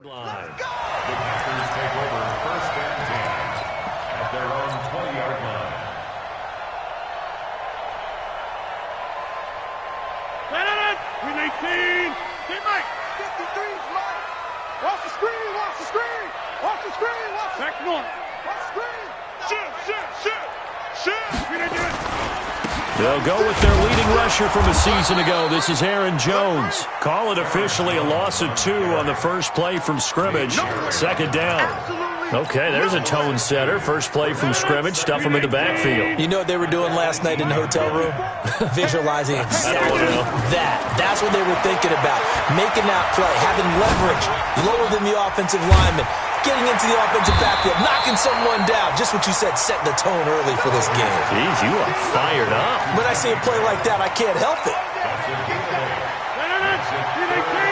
Line. The Packers take over first and 10 at their own 20-yard line. Win 18. Get Mike. 53's Mike. Watch the screen. Watch the screen. Watch the screen. Watch the back north. Watch the screen. Shoot. We didn't do it. They'll go with their leading rusher from a season ago. This is Aaron Jones. Call it officially a loss of 2 on the first play from scrimmage. Second down. Okay, there's a tone setter. First play from scrimmage. Stuff them in the backfield. You know what they were doing last night in the hotel room? Visualizing exactly that. That's what they were thinking about. Making that play, having leverage, lower than the offensive lineman, getting into the offensive backfield, knocking someone down. Just what you said, setting the tone early for this game. Jeez, you are fired up. When I see a play like that, I can't help it.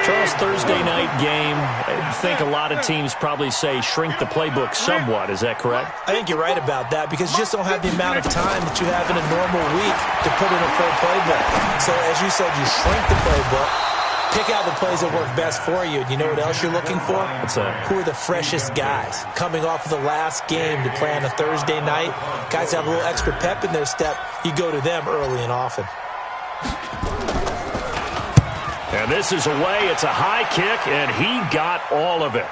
Charles, Thursday night game, I think a lot of teams probably say shrink the playbook somewhat. Is that correct? I think you're right about that because you just don't have the amount of time that you have in a normal week to put in a full playbook. So as you said, you shrink the playbook, pick out the plays that work best for you. And you know what else you're looking for? What's that? Who are the freshest guys coming off of the last game to play on a Thursday night? Guys have a little extra pep in their step. You go to them early and often. And this is away. It's a high kick, and he got all of it.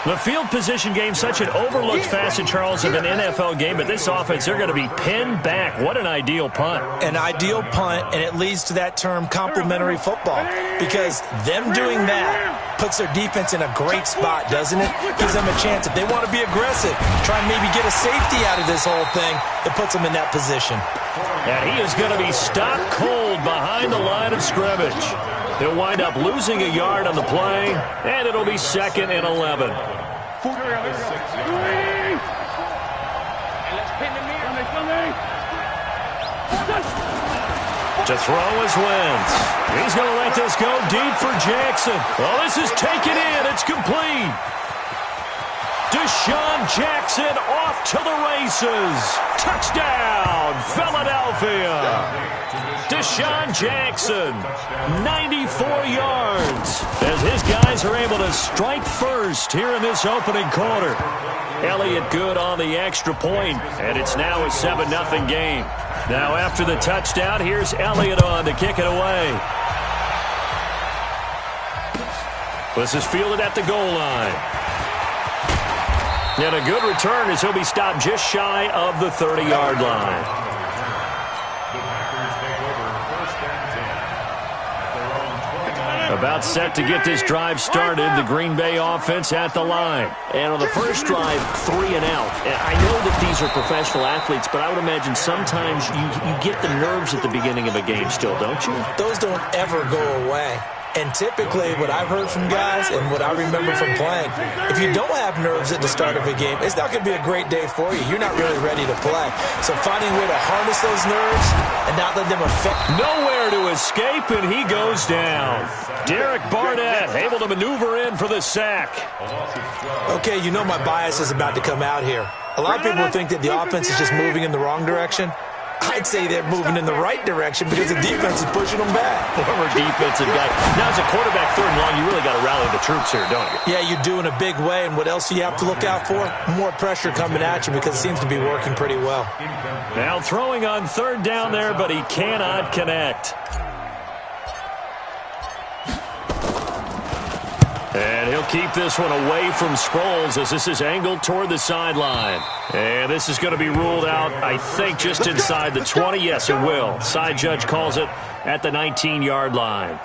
The field position game, such an overlooked facet, Charles, of an NFL game. But this offense, they're going to be pinned back. What an ideal punt. An ideal punt, and it leads to that term complementary football. Because them doing that puts their defense in a great spot, doesn't it? Gives them a chance. If they want to be aggressive, try and maybe get a safety out of this whole thing, it puts them in that position. And he is going to be stopped cold behind the line of scrimmage. He'll wind up losing a yard on the play, and it'll be 2nd and 11. To throw is Wentz. He's going to let this go deep for Jackson. Well, this is taken in. It's complete. Deshaun Jackson off to the races. Touchdown, Philadelphia. Deshaun Jackson, 94 yards, as his guys are able to strike first here in this opening quarter. Elliott good on the extra point, and it's now a 7-0 game. Now after the touchdown, here's Elliott on to kick it away. This is fielded at the goal line. And a good return as he'll be stopped just shy of the 30-yard line. About set to get this drive started, the Green Bay offense at the line. And on the first drive, 3 and out. And I know that these are professional athletes, but I would imagine sometimes you get the nerves at the beginning of a game still, don't you? Those don't ever go away. And typically, what I've heard from guys and what I remember from playing, if you don't have nerves at the start of a game, it's not going to be a great day for you. You're not really ready to play. So finding a way to harness those nerves and not let them affect. Nowhere to escape, and he goes down. Derek Barnett able to maneuver in for the sack. Okay, you know my bias is about to come out here. A lot of people think that the offense is just moving in the wrong direction. I'd say they're moving in the right direction because the defense is pushing them back. Former defensive guy. Now, as a quarterback, 3rd and long, you really got to rally the troops here, don't you? Yeah, you do in a big way. And what else do you have to look out for? More pressure coming at you because it seems to be working pretty well. Now throwing on 3rd down there, but he cannot connect. And he'll keep this one away from Sproles as this is angled toward the sideline. And this is going to be ruled out, I think, just inside the 20. Yes, it will. Side judge calls it at the 19-yard line.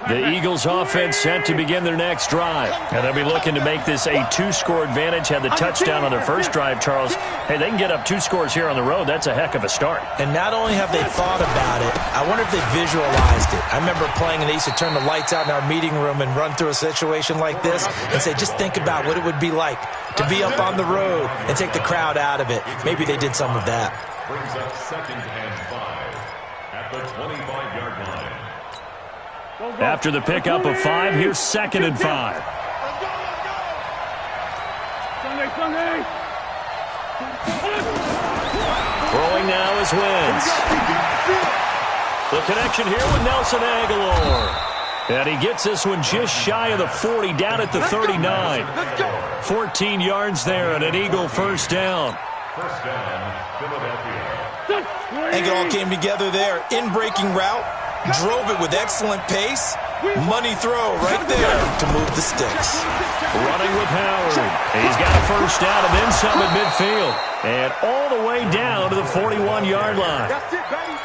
The Eagles offense set to begin their next drive. And they'll be looking to make this a 2-score advantage. Had the touchdown on their first drive, Charles. Hey, they can get up 2 scores here on the road. That's a heck of a start. And not only have they thought about it, I wonder if they visualized it. I remember playing and they used to turn the lights out in our meeting room and run through a situation like this and say, just think about what it would be like to be up on the road and take the crowd out of it. Maybe they did some of that. Brings up 2nd and 5 at the 25-yard line. After the pickup of 5, here's 2nd and 5. Sunday. Throwing now is Wentz. The connection here with Nelson Aguilar. And he gets this one just shy of the 40, down at the 39. 14 yards there and an Eagle first down. First down, Philadelphia. I think it all came together there. In-breaking route, drove it with excellent pace. Money throw right there to move the sticks. Running with Howard. He's got a first down and then some at midfield. And all the way down to the 41-yard line.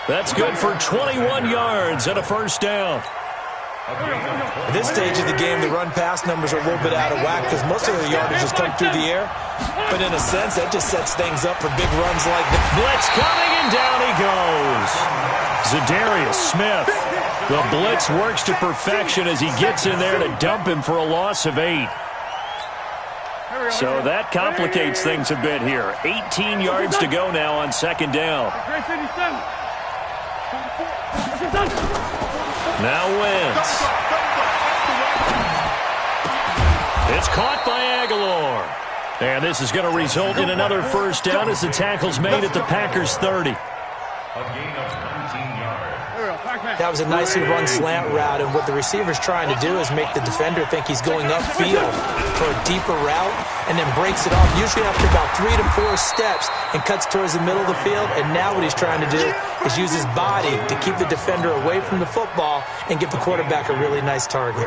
That's good for 21 yards and a first down. At this stage of the game, the run-pass numbers are a little bit out of whack because most of their yardage has come through the air. But in a sense, that just sets things up for big runs like that. Blitz coming, and down he goes. Za'Darius Smith. The blitz works to perfection as he gets in there to dump him for a loss of 8. So that complicates things a bit here. 18 yards to go now on second down. Now Wentz. It's caught by Aguilar. And this is going to result in another first down as the tackle's made at the Packers' 30. A gain of 19 yards. That was a nicely run slant route, and what the receiver's trying to do is make the defender think he's going upfield for a deeper route and then breaks it off, usually after about 3 to 4 steps, and cuts towards the middle of the field. And now what he's trying to do is use his body to keep the defender away from the football and get the quarterback a really nice target.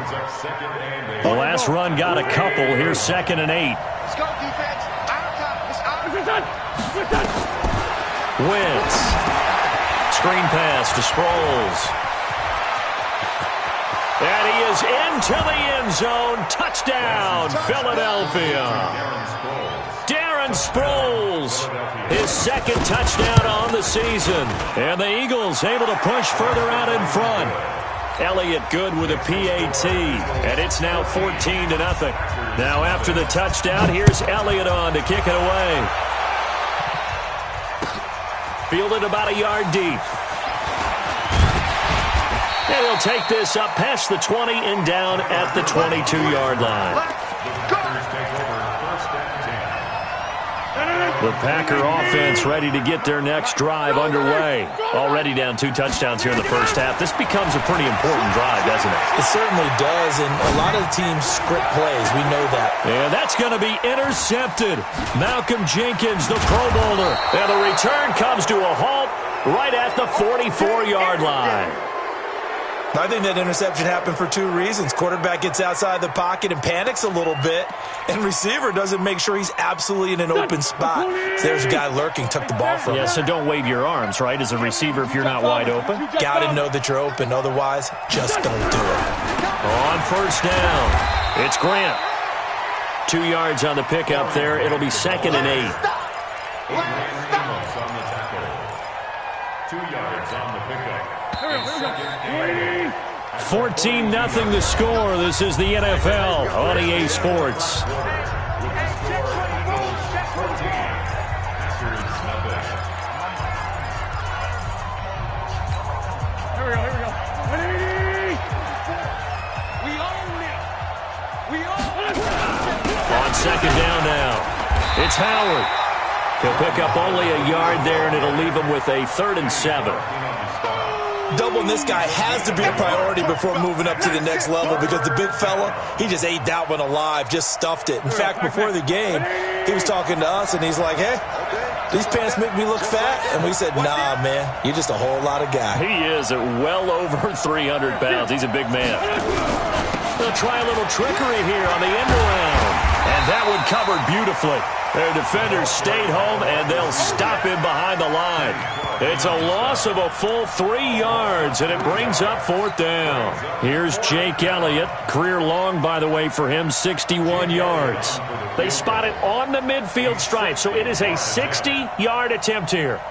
The last run got a couple. Here's 2nd and 8. Let's go, defense. Wentz. Screen pass to Sproles. And he is into the end zone. Touchdown, Philadelphia. Darren Sproles, his 2nd touchdown on the season. And the Eagles able to push further out in front. Elliott good with a PAT. And it's now 14-0. Now after the touchdown, here's Elliott on to kick it away. Fielded about a yard deep. And he'll take this up past the 20 and down at the 22-yard line. The Packer offense ready to get their next drive underway. Already down 2 touchdowns here in the first half. This becomes a pretty important drive, doesn't it? It certainly does, and a lot of the teams script plays. We know that. And that's going to be intercepted. Malcolm Jenkins, the Pro Bowler. And the return comes to a halt right at the 44-yard line. I think that interception happened for 2 reasons. Quarterback gets outside the pocket and panics a little bit, and receiver doesn't make sure he's absolutely in an open spot. So there's a guy lurking, took the ball from him. Yeah, so don't wave your arms, right, as a receiver if you're not wide open. Got to know that you're open. Otherwise, just don't do it. On first down, it's Grant. 2 yards on the pickup there. It'll be 2nd and 8. 2 yards on the pickup. 14-0 the score. This is the NFL on EA Sports. On second down now, it's Howard. He'll pick up only a yard there, and it'll leave him with a 3rd and 7. Doubling this guy has to be a priority before moving up to the next level because the big fella, he just ate that one alive, just stuffed it. In fact, before the game, he was talking to us, and he's like, hey, these pants make me look fat? And we said, nah, man, you're just a whole lot of guy. He is at well over 300 pounds. He's a big man. They'll try a little trickery here on the end around. And that one covered beautifully. Their defenders stayed home, and they'll stop him behind the line. It's a loss of a full 3 yards, and it brings up 4th down. Here's Jake Elliott. Career long, by the way, for him, 61 yards. They spot it on the midfield stripe, so it is a 60-yard attempt here.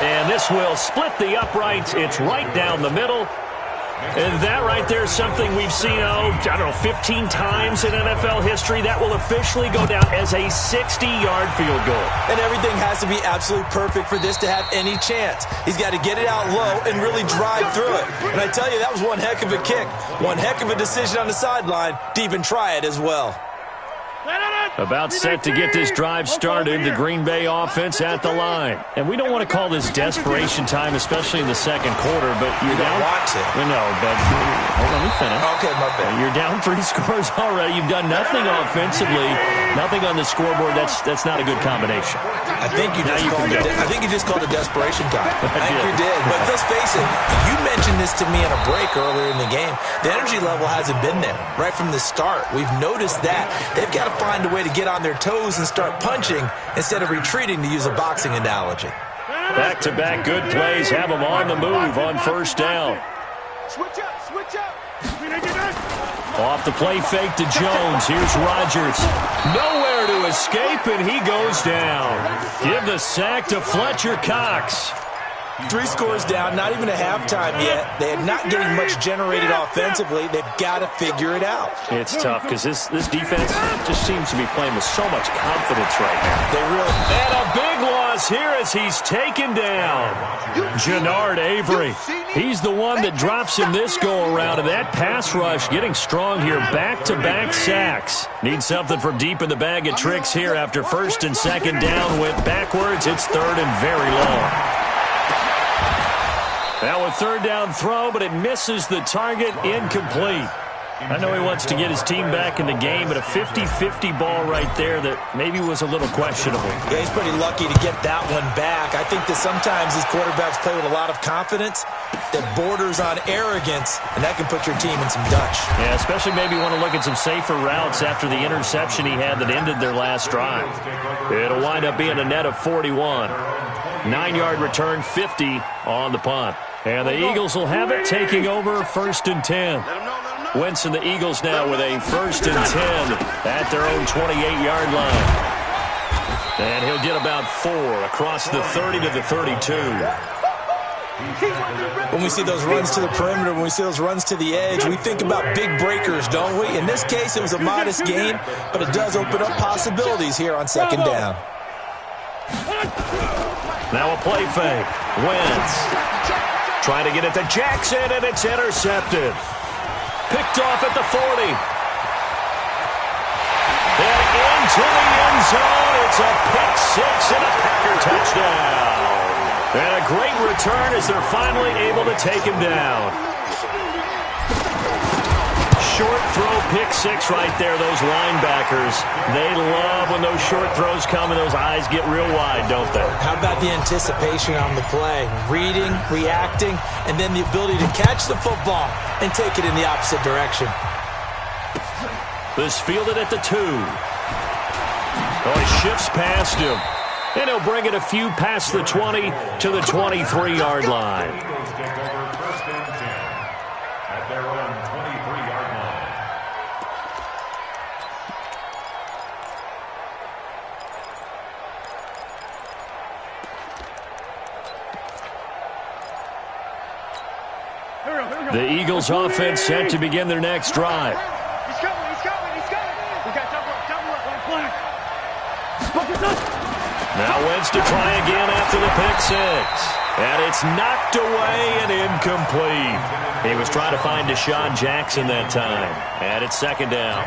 And this will split the uprights. It's right down the middle. And that right there is something we've seen, I don't know, 15 times in NFL history. That will officially go down as a 60-yard field goal. And everything has to be absolutely perfect for this to have any chance. He's got to get it out low and really drive through it. And I tell you, that was one heck of a kick. One heck of a decision on the sideline to even try it as well. About set to get this drive started, the Green Bay offense at the line. And we don't want to call this desperation time, especially in the second quarter, but you're down. You don't want to. No, but hold on, let me finish. Okay, my bad. You're down 3 scores already. You've done nothing offensively, nothing on the scoreboard. That's not a good combination. I think you just called it desperation time. I think you did. But let's face it, you mentioned this to me in a break earlier in the game. The energy level hasn't been there right from the start. We've noticed that. They've got to find a way to get on their toes and start punching instead of retreating, to use a boxing analogy. Back-to-back good plays have them on the move on first down. Switch up. Off the play fake to Jones. Here's Rodgers. Nowhere to escape, and he goes down. Give the sack to Fletcher Cox. 3 scores down, not even a halftime yet. They're not getting much generated offensively. They've got to figure it out. It's tough because this defense just seems to be playing with so much confidence right now. They really... And a big loss here as he's taken down. Jannard Avery. He's the one that drops him this go-around, and that pass rush getting strong here. Back-to-back sacks. Need something from deep in the bag of tricks here after first and second down went backwards. It's third and very long. Now a third down throw, but it misses the target, incomplete. I know he wants to get his team back in the game, but a 50-50 ball right there that maybe was a little questionable. Yeah, he's pretty lucky to get that one back. I think that sometimes these quarterbacks play with a lot of confidence that borders on arrogance, and that can put your team in some Dutch. Yeah, especially maybe want to look at some safer routes after the interception he had that ended their last drive. It'll wind up being a net of 41. 9-yard return, 50 on the punt. And the Eagles will have it, taking over first and 10. Wentz and the Eagles now with a first and 10 at their own 28-yard line. And he'll get about 4 across the 30 to the 32. When we see those runs to the perimeter, when we see those runs to the edge, we think about big breakers, don't we? In this case, it was a modest gain, but it does open up possibilities here on second down. Now a play fake. Wentz trying to get it to Jackson, and it's intercepted. Picked off at the 40. And into the end zone. It's a pick six and a Packer touchdown. And a great return as they're finally able to take him down. Short throw pick six right there, those linebackers. They love when those short throws come and those eyes get real wide, don't they? How about the anticipation on the play? Reading, reacting, and then the ability to catch the football and take it in the opposite direction. This fielded at the 2. Oh, he shifts past him. And he'll bring it a few past the 20 to the 23-yard line. The Eagles offense set to begin their next drive. He's coming. We got double up on flag. Now Wentz to try again after the pick six. And it's knocked away and incomplete. He was trying to find Deshaun Jackson that time. And it's second down.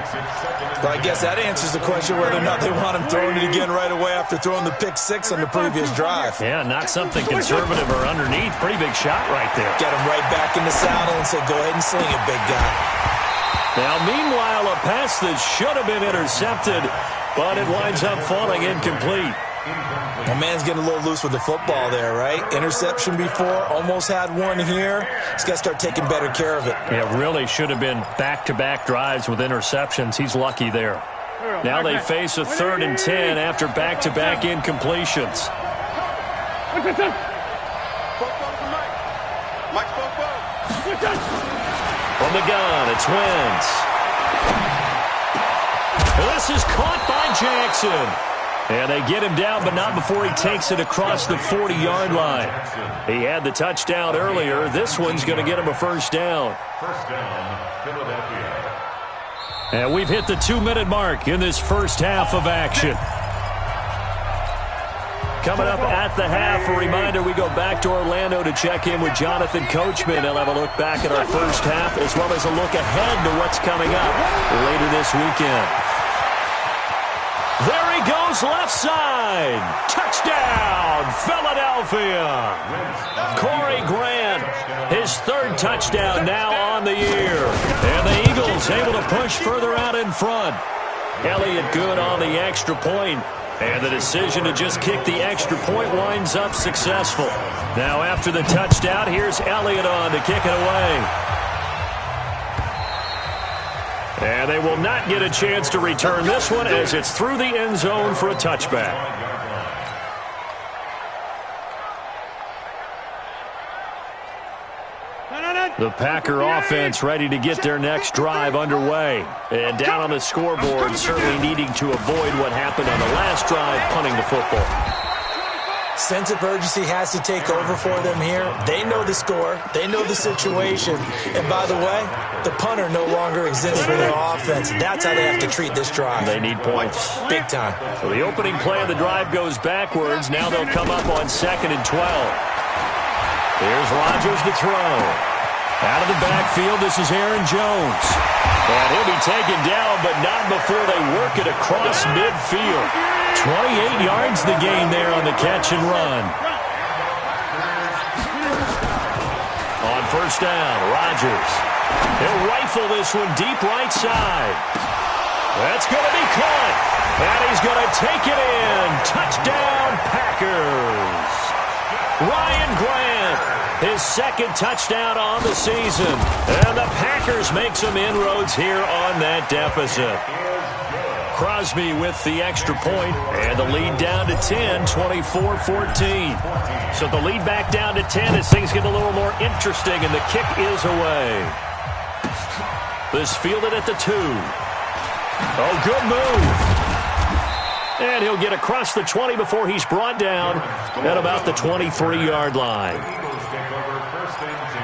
Well, I guess that answers the question whether or not they want him throwing it again right away after throwing the pick six on the previous drive. Yeah, not something conservative or underneath. Pretty big shot right there. Get him right back in the saddle and say, go ahead and sling it, big guy. Now, meanwhile, a pass that should have been intercepted, but it winds up falling incomplete. Well, man's getting a little loose with the football there, right? Interception before, almost had one here. He's got to start taking better care of it. Yeah, really should have been back-to-back drives with interceptions. He's lucky there. Now they face a 3rd and 10 after back-to-back incompletions. From the gun, it's Wentz. This is caught by Jackson. And they get him down, but not before he takes it across the 40-yard line. He had the touchdown earlier. This one's going to get him a first down. First down, Philadelphia. And we've hit the 2-minute mark in this first half of action. Coming up at the half, a reminder, we go back to Orlando to check in with Jonathan Coachman. He'll have a look back at our first half as well as a look ahead to what's coming up later this weekend. There he goes, left side. Touchdown, Philadelphia. Corey Grant, his third touchdown now on the year. And the Eagles able to push further out in front. Elliott good on the extra point. And the decision to just kick the extra point winds up successful. Now after the touchdown, here's Elliott on to kick it away. And they will not get a chance to return this one as it's through the end zone for a touchback. The Packer offense ready to get their next drive underway. And down on the scoreboard, certainly needing to avoid what happened on the last drive, punting the football. Sense of urgency has to take over for them here. They know the score. They know the situation. And by the way, the punter no longer exists for their offense. That's how they have to treat this drive. They need points. Big time. So the opening play of the drive goes backwards. Now they'll come up on 2nd and 12. Here's Rodgers to throw. Out of the backfield, this is Aaron Jones. And he'll be taken down, but not before they work it across midfield. 28 yards the gain there on the catch and run. On first down, Rodgers. He'll rifle this one deep right side. That's going to be caught. And he's going to take it in. Touchdown, Packers. Ryan Grant, his second touchdown on the season. And the Packers make some inroads here on that deficit. Crosby with the extra point, and the lead down to 10, 24-14. So the lead back down to 10 as things get a little more interesting, and the kick is away. This fielded at the 2. Oh, good move. And he'll get across the 20 before he's brought down at about the 23-yard line. Eagles take over first and 10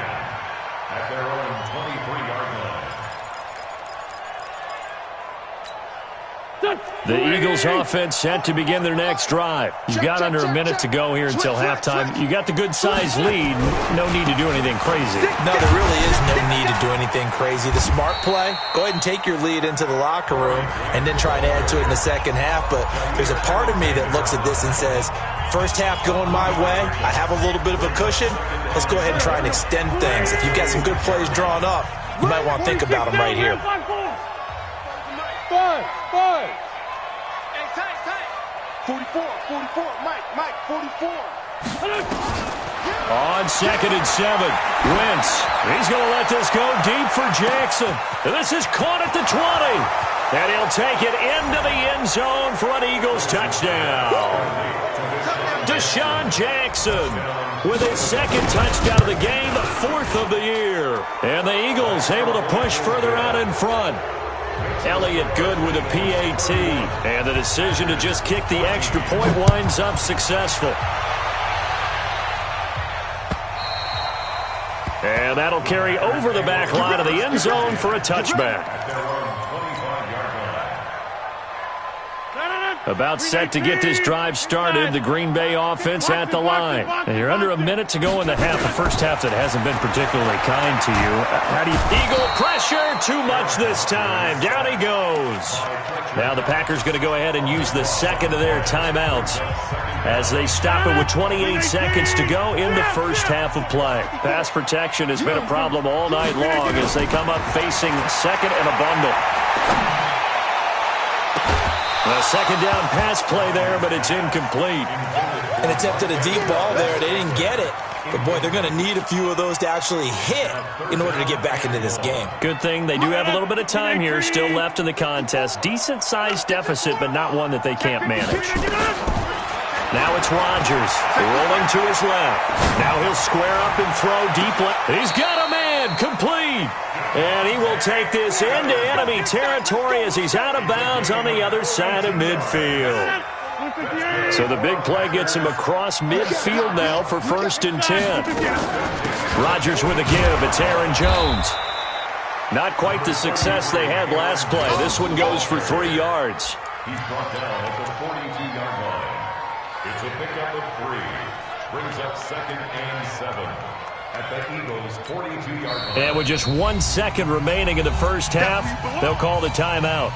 at their own 23-yard line. The Eagles offense set to begin their next drive. You've got under a minute to go here until halftime. You got the good-sized lead. No need to do anything crazy. No, there really is no need to do anything crazy. The smart play, go ahead and take your lead into the locker room and then try and add to it in the second half. But there's a part of me that looks at this and says, first half going my way, I have a little bit of a cushion. Let's go ahead and try and extend things. If you've got some good plays drawn up, you might want to think about them right here. Five. 44, Mike, 44. On 2nd and 7, Wentz. He's going to let this go deep for Jackson. And this is caught at the 20. And he'll take it into the end zone for an Eagles touchdown. Deshaun Jackson with his second touchdown of the game, the 4th of the year. And the Eagles able to push further out in front. Elliott good with a PAT. And the decision to just kick the extra point winds up successful. And that'll carry over the back line of the end zone for a touchback. About set to get this drive started, the Green Bay offense at the line. And you're under a minute to go in the half, the first half that hasn't been particularly kind to you. How do you... Eagle pressure, too much this time. Down he goes. Now the Packers going to go ahead and use the second of their timeouts as they stop it with 28 seconds to go in the first half of play. Pass protection has been a problem all night long as they come up facing second and a bundle. A second down pass play there, but it's incomplete. An attempt at a deep ball there. They didn't get it. But, boy, they're going to need a few of those to actually hit in order to get back into this game. Good thing they do have a little bit of time here still left in the contest. Decent-sized deficit, but not one that they can't manage. Now it's Rodgers rolling to his left. Now he'll square up and throw deep left. He's got a man, complete. And he will take this into enemy territory as he's out of bounds on the other side of midfield. So the big play gets him across midfield now for 1st and 10. Rodgers with a give. It's Aaron Jones. Not quite the success they had last play. This one goes for 3 yards. He's brought down at the 42-yard line. It's a pickup of 3. Brings up 2nd and 7 at the Eagles' 42-yard line. And with just 1 second remaining in the first half, they'll call the timeout.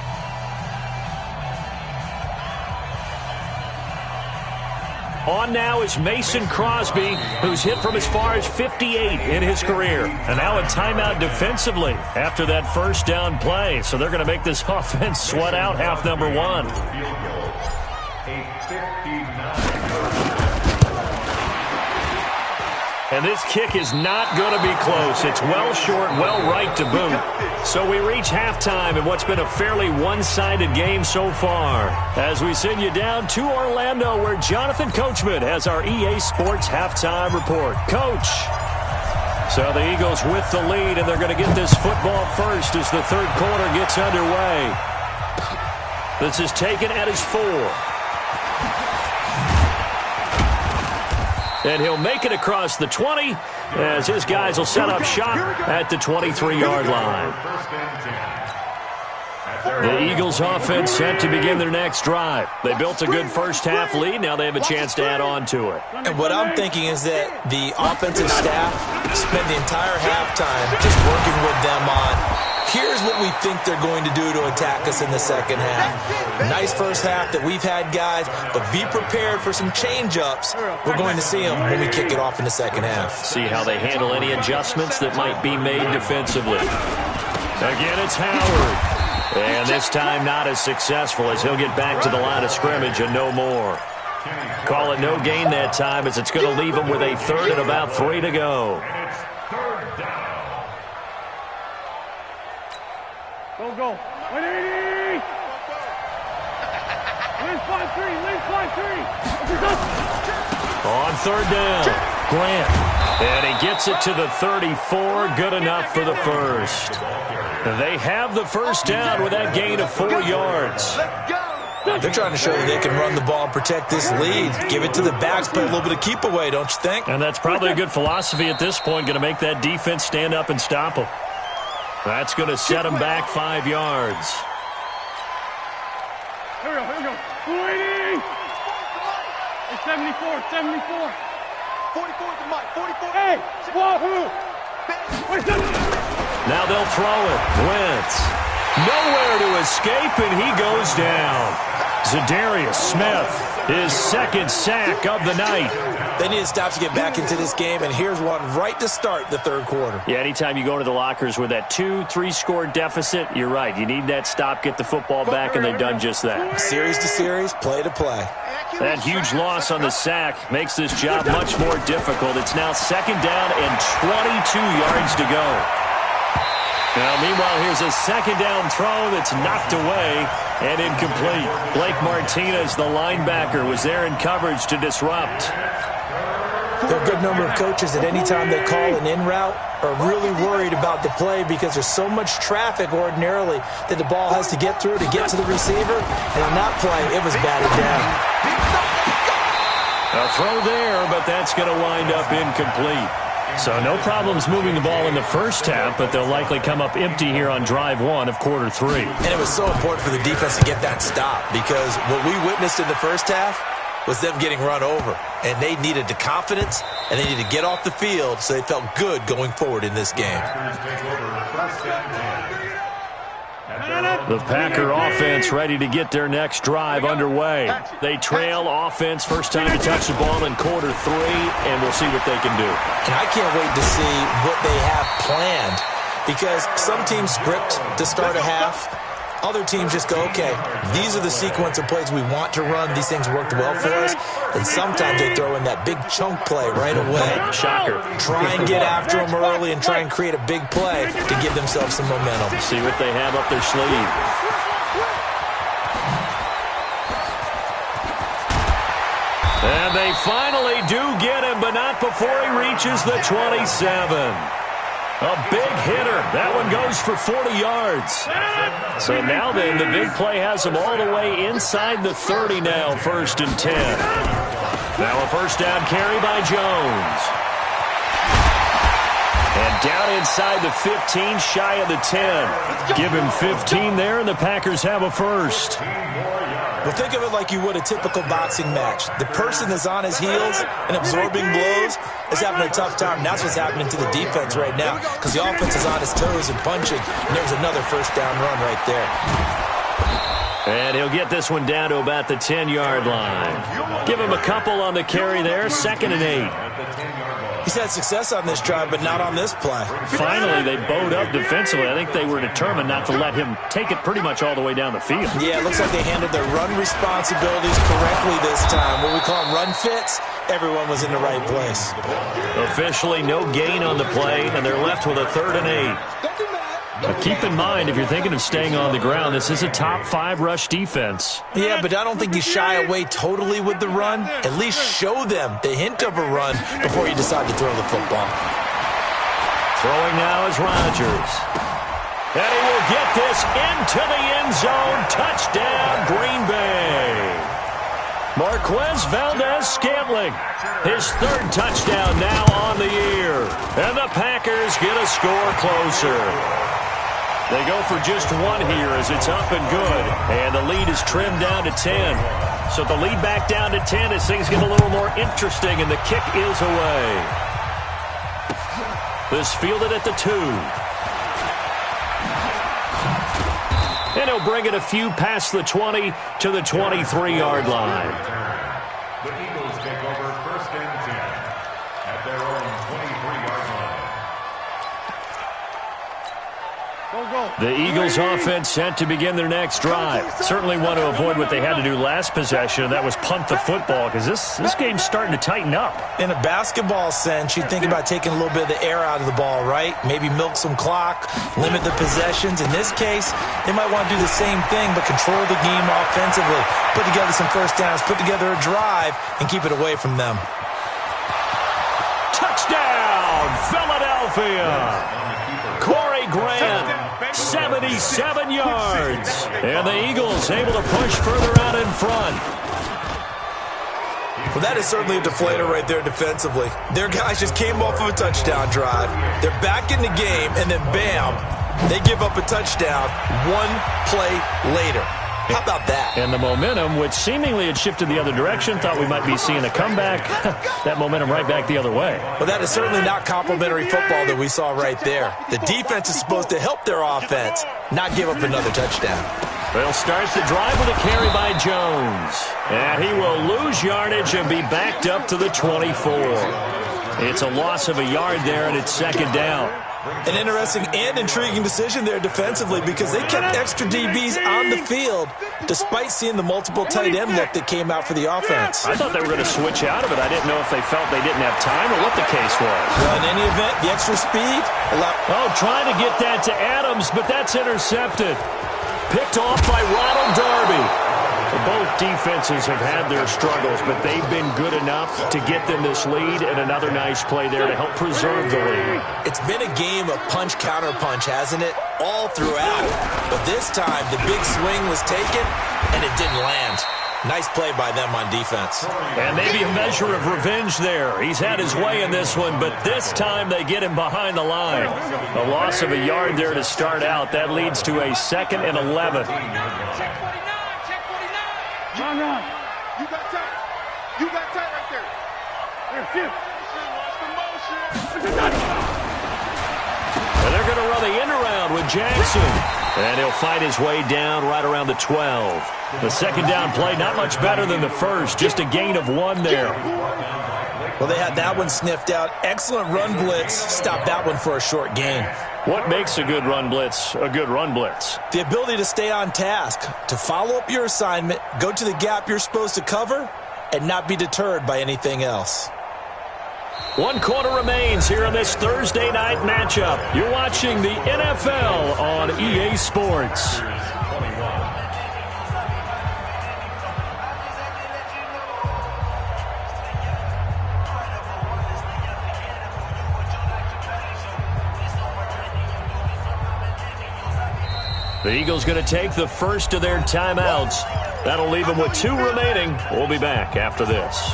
On now is Mason Crosby, who's hit from as far as 58 in his career. And now a timeout defensively after that first down play. So they're going to make this offense sweat out half number 1. And this kick is not going to be close. It's well short, well right to boot. So we reach halftime in what's been a fairly one-sided game so far. As we send you down to Orlando, where Jonathan Coachman has our EA Sports halftime report. Coach. So the Eagles with the lead, and they're going to get this football first as the third quarter gets underway. This is taken at his 4. And he'll make it across the 20 as his guys will set up shop at the 23-yard line. The Eagles offense set to begin their next drive. They built a good first half lead. Now they have a chance to add on to it. And what I'm thinking is that the offensive staff spent the entire halftime just working with them on, here's what we think they're going to do to attack us in the second half. Nice first half that we've had, guys, but be prepared for some change-ups. We're going to see them when we kick it off in the second half. See how they handle any adjustments that might be made defensively. Again, it's Howard. And this time not as successful as he'll get back to the line of scrimmage and no more. Call it no gain that time as it's going to leave him with a 3rd and about 3 to go. Go. 180! Lynch 5-3, Lynch 5-3. On 3rd down, Grant. And he gets it to the 34, good enough for the first. They have the first down with that gain of 4 yards. They're trying to show that they can run the ball and protect this lead. Give it to the backs, play a little bit of keep away, don't you think? And that's probably a good philosophy at this point, going to make that defense stand up and stop them. That's going to set them back 5 yards. Here we go. 280! It's 74, 74. 44 to Mike, 44. Hey, wahoo! Now they'll throw it. Wentz. Nowhere to escape, and he goes down. Za'Darius Smith, his 2nd sack of the night. They need to stop to get back into this game, and here's one right to start the third quarter. Yeah, anytime you go to the lockers with that 2-3 score deficit, you're right. You need that stop, get the football back, and they've done just that. Series to series, play to play. That huge loss on the sack makes this job much more difficult. It's now 2nd down and 22 yards to go. Now, meanwhile, here's a 2nd down throw that's knocked away and incomplete. Blake Martinez, the linebacker, was there in coverage to disrupt. There are a good number of coaches that any time they call an in route are really worried about the play because there's so much traffic ordinarily that the ball has to get through to get to the receiver. And on that play, it was batted down. A throw there, but that's going to wind up incomplete. So no problems moving the ball in the first half, but they'll likely come up empty here on drive 1 of quarter 3. And it was so important for the defense to get that stop because what we witnessed in the first half was them getting run over. And they needed the confidence, and they needed to get off the field so they felt good going forward in this game. The Packer offense ready to get their next drive underway. They trail offense first time to touch the ball in quarter 3, and we'll see what they can do. And I can't wait to see what they have planned because some teams script to start a half. Other teams just go, okay, these are the sequence of plays we want to run. These things worked well for us. And sometimes they throw in that big chunk play right away. Shocker. Try and get after them early and try and create a big play to give themselves some momentum. See what they have up their sleeve. And they finally do get him, but not before he reaches the 27. A big hitter. That one goes for 40 yards. So now then, the big play has them all the way inside the 30 now, 1st and 10. Now a first down carry by Jones. And down inside the 15, shy of the 10. Give him 15 there, and the Packers have a first. Well, think of it like you would a typical boxing match. The person that's on his heels and absorbing blows is having a tough time. And that's what's happening to the defense right now because the offense is on his toes and punching. And there's another first down run right there. And he'll get this one down to about the 10-yard line. Give him a couple on the carry there, 2nd and 8. He's had success on this drive, but not on this play. Finally, they bowed up defensively. I think they were determined not to let him take it pretty much all the way down the field. Yeah, it looks like they handled their run responsibilities correctly this time. What we call them run fits, everyone was in the right place. Officially, no gain on the play, and they're left with a 3rd and 8. But keep in mind, if you're thinking of staying on the ground, this is a top 5 rush defense. Yeah, but I don't think you shy away totally with the run. At least show them the hint of a run before you decide to throw the football. Throwing now is Rodgers. And he will get this into the end zone. Touchdown, Green Bay. Marquez Valdez-Scantling, his 3rd touchdown now on the year. And the Packers get a score closer. They go for just one here as it's up and good. And the lead is trimmed down to 10. So the lead back down to 10 as things get a little more interesting, and the kick is away. This fielded at the 2. And he'll bring it a few past the 20 to the 23-yard line. The Eagles take over 1st and 10 at their own 23-yard line. The Eagles offense set to begin their next drive. Certainly want to avoid what they had to do last possession, and that was punt the football, because this game's starting to tighten up. In a basketball sense, you think about taking a little bit of the air out of the ball, right? Maybe milk some clock, limit the possessions. In this case, they might want to do the same thing, but control the game offensively. Put together some first downs, put together a drive, and keep it away from them. Touchdown, Philadelphia! Corey Grant, 77 yards. And the Eagles able to push further out in front. Well, that is certainly a deflator right there defensively. Their guys just came off of a touchdown drive. They're back in the game, and then bam, they give up a touchdown one play later. How about that? And the momentum, which seemingly had shifted the other direction, thought we might be seeing a comeback. That momentum right back the other way. Well, that is certainly not complimentary football that we saw right there. The defense is supposed to help their offense, not give up another touchdown. They'll start the drive with a carry by Jones. And he will lose yardage and be backed up to the 24. It's a loss of a yard there, and it's 2nd down. An interesting and intriguing decision there defensively because they kept extra DBs on the field despite seeing the multiple tight end look that came out for the offense. I thought they were going to switch out of it. I didn't know if they felt they didn't have time or what the case was. Well, in any event, the extra speed allowed... trying to get that to Adams, but that's intercepted. Picked off by Ronald Darby. Both defenses have had their struggles, but they've been good enough to get them this lead, and another nice play there to help preserve the lead. It's been a game of punch-counter-punch, hasn't it? All throughout. But this time, the big swing was taken, and it didn't land. Nice play by them on defense. And maybe a measure of revenge there. He's had his way in this one, but this time they get him behind the line. A loss of a yard there to start out. That leads to a 2nd and 11. Run. You got tight. You got tight right there. There, Jim. And they're going to run the end around with Jackson. And he'll fight his way down right around the 12. The 2nd down play, not much better than the first. Just a gain of 1 there. Well, they had that one sniffed out. Excellent run blitz. Stopped that one for a short gain. What makes a good run blitz a good run blitz? The ability to stay on task, to follow up your assignment, go to the gap you're supposed to cover, and not be deterred by anything else. 1 quarter remains here in this Thursday night matchup. You're watching the NFL on EA Sports. The Eagles going to take the first of their timeouts. That'll leave them with 2 remaining. We'll be back after this.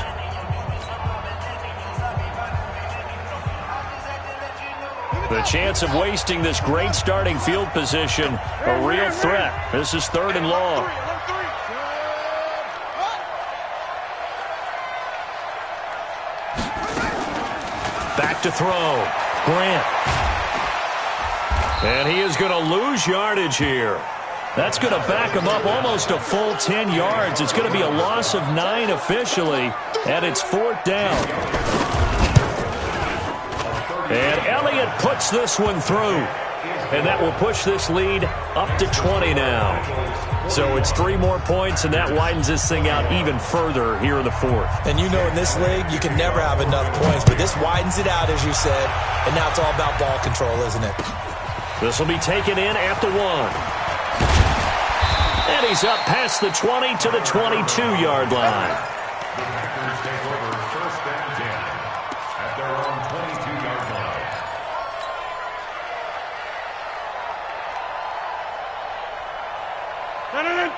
The chance of wasting this great starting field position, a real threat. This is 3rd and long. Back to throw. Grant. And he is going to lose yardage here. That's going to back him up almost a full 10 yards. It's going to be a loss of 9 officially, and it's 4th down. And Elliott puts this one through. And that will push this lead up to 20 now. So it's 3 more points, and that widens this thing out even further here in the 4th. And you know in this league, you can never have enough points, but this widens it out, as you said. And now it's all about ball control, isn't it? This will be taken in at the 1. And he's up past the 20 to the 22-yard line. The Packers take over 1st and 10 at their own 22-yard line.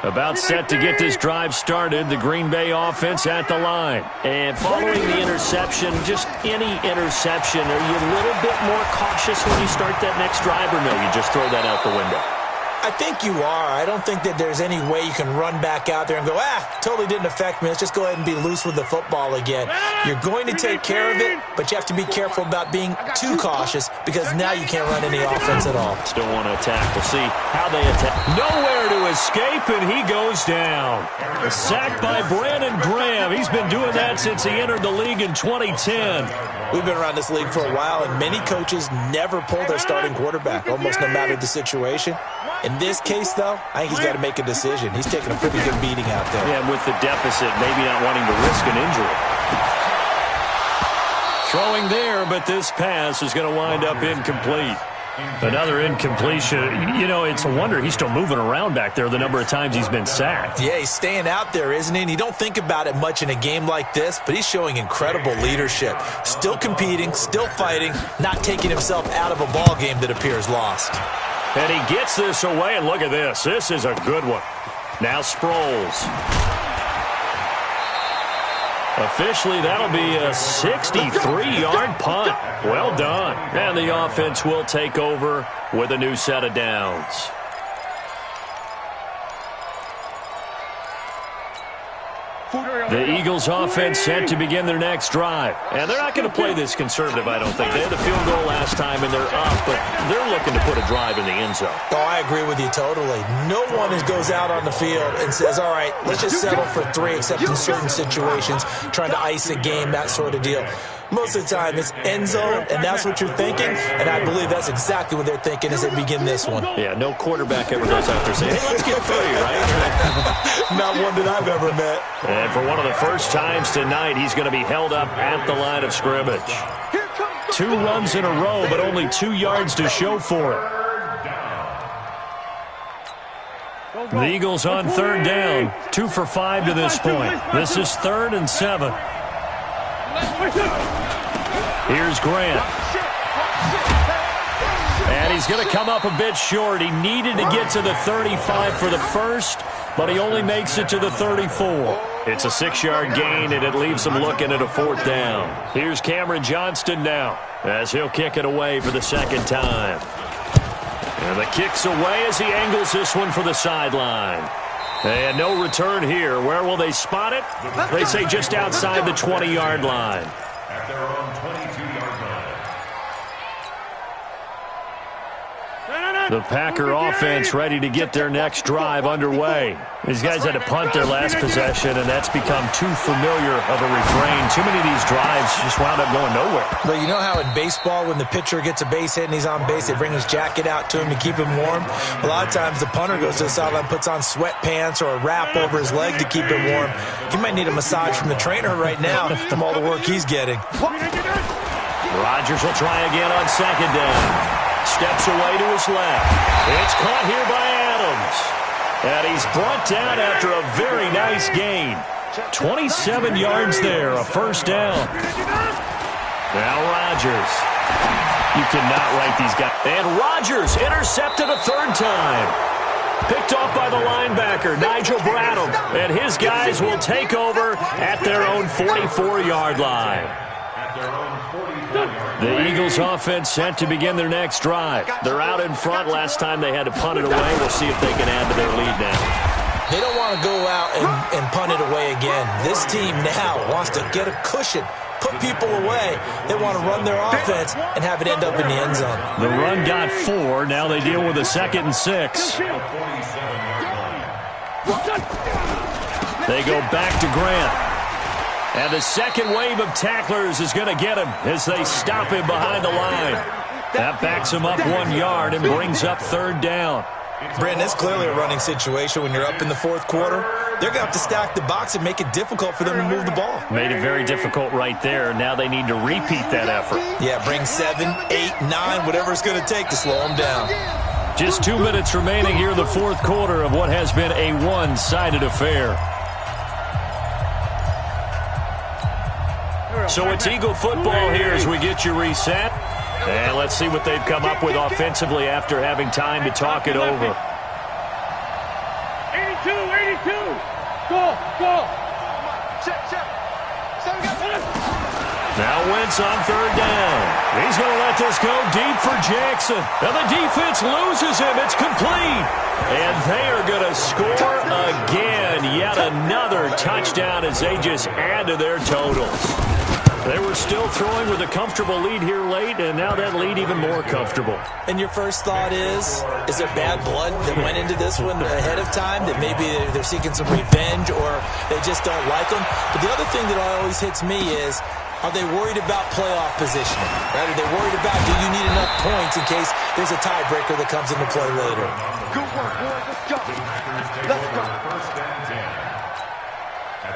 About set to get this drive started, the Green Bay offense at the line. And following the interception, just any interception, are you a little bit more cautious when you start that next drive, or no, you just throw that out the window? I think you are. I don't think that there's any way you can run back out there and go, totally didn't affect me. Let's just go ahead and be loose with the football again. You're going to take care of it, but you have to be careful about being too cautious because now you can't run any offense at all. Still want to attack. We'll see how they attack. Nowhere to escape, and he goes down. Sacked by Brandon Graham. He's been doing that since he entered the league in 2010. We've been around this league for a while, and many coaches never pull their starting quarterback, almost no matter the situation. In this case, though, I think he's got to make a decision. He's taking a pretty good beating out there. Yeah, with the deficit, maybe not wanting to risk an injury. Throwing there, but this pass is going to wind up incomplete. Another incompletion. You know, it's a wonder he's still moving around back there the number of times he's been sacked. Yeah, he's staying out there, isn't he? And you don't think about it much in a game like this, but he's showing incredible leadership. Still competing, still fighting, not taking himself out of a ball game that appears lost. And he gets this away, and look at this. This is a good one. Now Sproles. Officially, that'll be a 63-yard punt. Well done. And the offense will take over with a new set of downs. The Eagles offense set to begin their next drive. And they're not going to play this conservative, I don't think. They had the field goal last time, and they're up, but they're looking to put a drive in the end zone. Oh, I agree with you totally. No one goes out on the field and says, all right, let's just settle for 3, except in certain situations, trying to ice a game, that sort of deal. Most of the time, it's end zone, and that's what you're thinking, and I believe that's exactly what they're thinking as they begin this one. Yeah, no quarterback ever goes out there saying, hey, let's get 3, right? Not one that I've ever met. And for one of the first times tonight, he's going to be held up at the line of scrimmage. 2 runs in a row, but only 2 yards to show for it. The Eagles on 3rd down, 2 for 5 to this point. This is 3rd and 7. Here's Grant. And he's going to come up a bit short. He needed to get to the 35 for the first, but he only makes it to the 34. It's a 6-yard gain, and it leaves him looking at a 4th down. Here's Cameron Johnston now, as he'll kick it away for the 2nd time. And the kick's away as he angles this one for the sideline. And no return here. Where will they spot it? They say just outside the 20-yard line. At their own 22-yard line. The Packer offense ready to get their next drive underway. These guys had to punt their last possession, and that's become too familiar of a refrain. Too many of these drives just wound up going nowhere. But you know how in baseball, when the pitcher gets a base hit and he's on base, they bring his jacket out to him to keep him warm? A lot of times the punter goes to the sideline, puts on sweatpants or a wrap over his leg to keep him warm. He might need a massage from the trainer right now from all the work he's getting. Rodgers will try again on 2nd down. Steps away to his left. It's caught here by Adams. And he's brought down after a very nice gain. 27 yards there, a 1st down. Now Rodgers. You cannot write these guys. And Rodgers intercepted a 3rd time. Picked off by the linebacker, Nigel Bradham. And his guys will take over at their own 44-yard line. The Eagles offense set to begin their next drive. They're out in front. Last time they had to punt it away. We'll see if they can add to their lead now. They don't want to go out and punt it away again. This team now wants to get a cushion, put people away. They want to run their offense and have it end up in the end zone. The run got 4. Now they deal with a 2nd and 6. They go back to Grant. And the second wave of tacklers is going to get him as they stop him behind the line. That backs him up 1 yard and brings up 3rd down. Brandon, it's clearly a running situation when you're up in the 4th quarter. They're going to have to stack the box and make it difficult for them to move the ball. Made it very difficult right there. Now they need to repeat that effort. Yeah, bring 7, 8, 9, whatever it's going to take to slow them down. Just 2 minutes remaining here in the 4th quarter of what has been a one-sided affair. So it's Eagle football here as we get you reset. And let's see what they've come up with offensively after having time to talk it over. 82, 82. Go. Check. Now Wentz on 3rd down. He's going to let this go deep for Jackson. And the defense loses him. It's complete. And they are going to score again. Yet another touchdown as they just add to their totals. They were still throwing with a comfortable lead here late, and now that lead even more comfortable. And your first thought is there bad blood that went into this one ahead of time, that maybe they're seeking some revenge or they just don't like them? But the other thing that always hits me is, are they worried about playoff positioning? Right? Are they worried about, do you need enough points in case there's a tiebreaker that comes into play later? Good work, boys. Let's go. First and 10.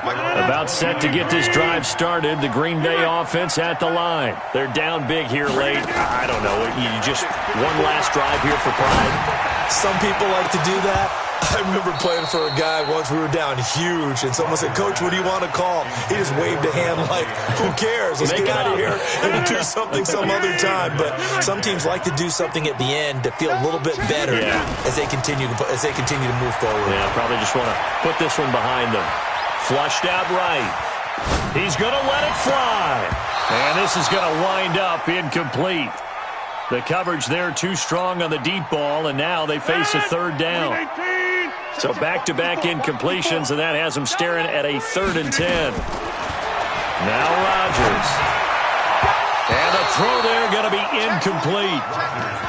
About set to get this drive started. The Green Bay offense at the line. They're down big here late. I don't know. You just one last drive here for pride. Some people like to do that. I remember playing for a guy once. We were down huge, and someone said, "Coach, what do you want to call?" He just waved a hand like, "Who cares? Let's get out of here and do something some other time." But some teams like to do something at the end to feel a little bit better as they continue to move forward. Yeah, probably just want to put this one behind them. Flushed out right. He's going to let it fly. And this is going to wind up incomplete. The coverage there too strong on the deep ball, and now they face a 3rd down. So back-to-back incompletions, and that has them staring at a 3rd and 10. Now Rodgers. And the throw there going to be incomplete.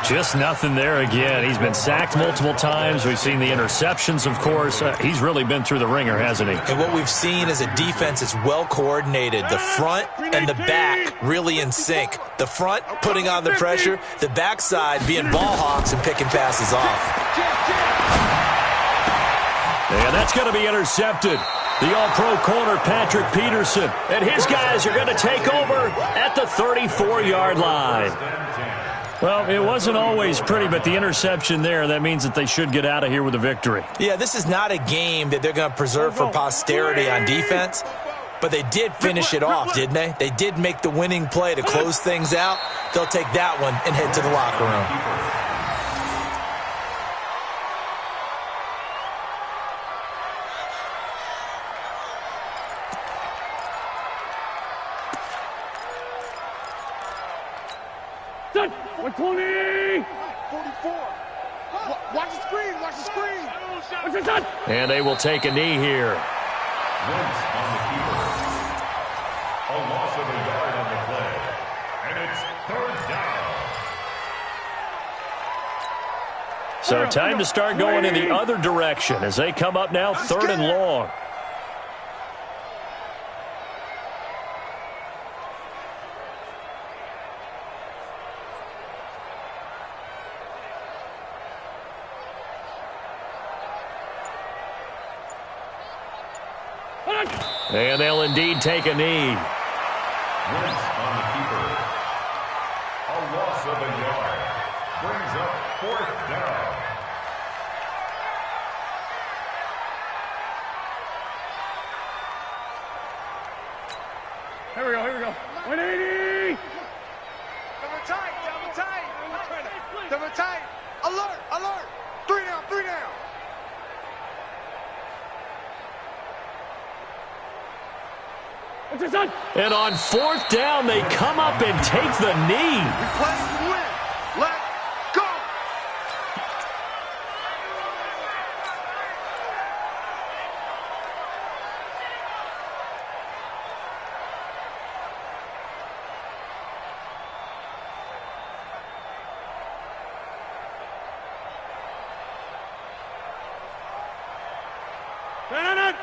Just nothing there again. He's been sacked multiple times. We've seen the interceptions, of course. He's really been through the ringer, hasn't he? And what we've seen is a defense that's well coordinated. The front and the back really in sync. The front putting on the pressure. The backside being ball hawks and picking passes off. And that's going to be intercepted. The all-pro corner, Patrick Peterson. And his guys are going to take over at the 34-yard line. Well, it wasn't always pretty, but the interception there, that means that they should get out of here with a victory. Yeah, this is not a game that they're going to preserve for posterity on defense, but they did finish it off, didn't they? They did make the winning play to close things out. They'll take that one and head to the locker room. Done. 120. 44. Watch the screen. Watch the screen. What's it done? And they will take a knee here. Wentz on the keeper. A loss of a yard on the play. And it's 3rd down. So time to start going in the other direction as they come up now 3rd and long. And they'll indeed take a knee. Wentz on the keeper. A loss of a yard. Brings up 4th down. Here we go. 180. Double tight. Double tight. Alert. 3 down. And on fourth down, they come up and take the knee. Play to win. Let's go.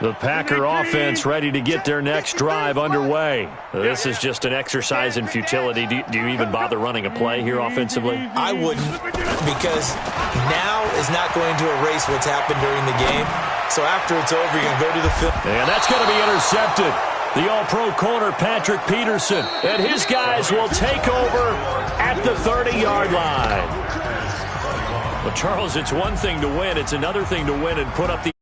The Packer offense ready to get their next drive underway. This is just an exercise in futility. Do you even bother running a play here offensively? I wouldn't, because now is not going to erase what's happened during the game. So after it's over, you're going to go to the field. And that's going to be intercepted. The all-pro corner, Patrick Peterson, and his guys will take over at the 30-yard line. Well, Charles, it's one thing to win. It's another thing to win and put up the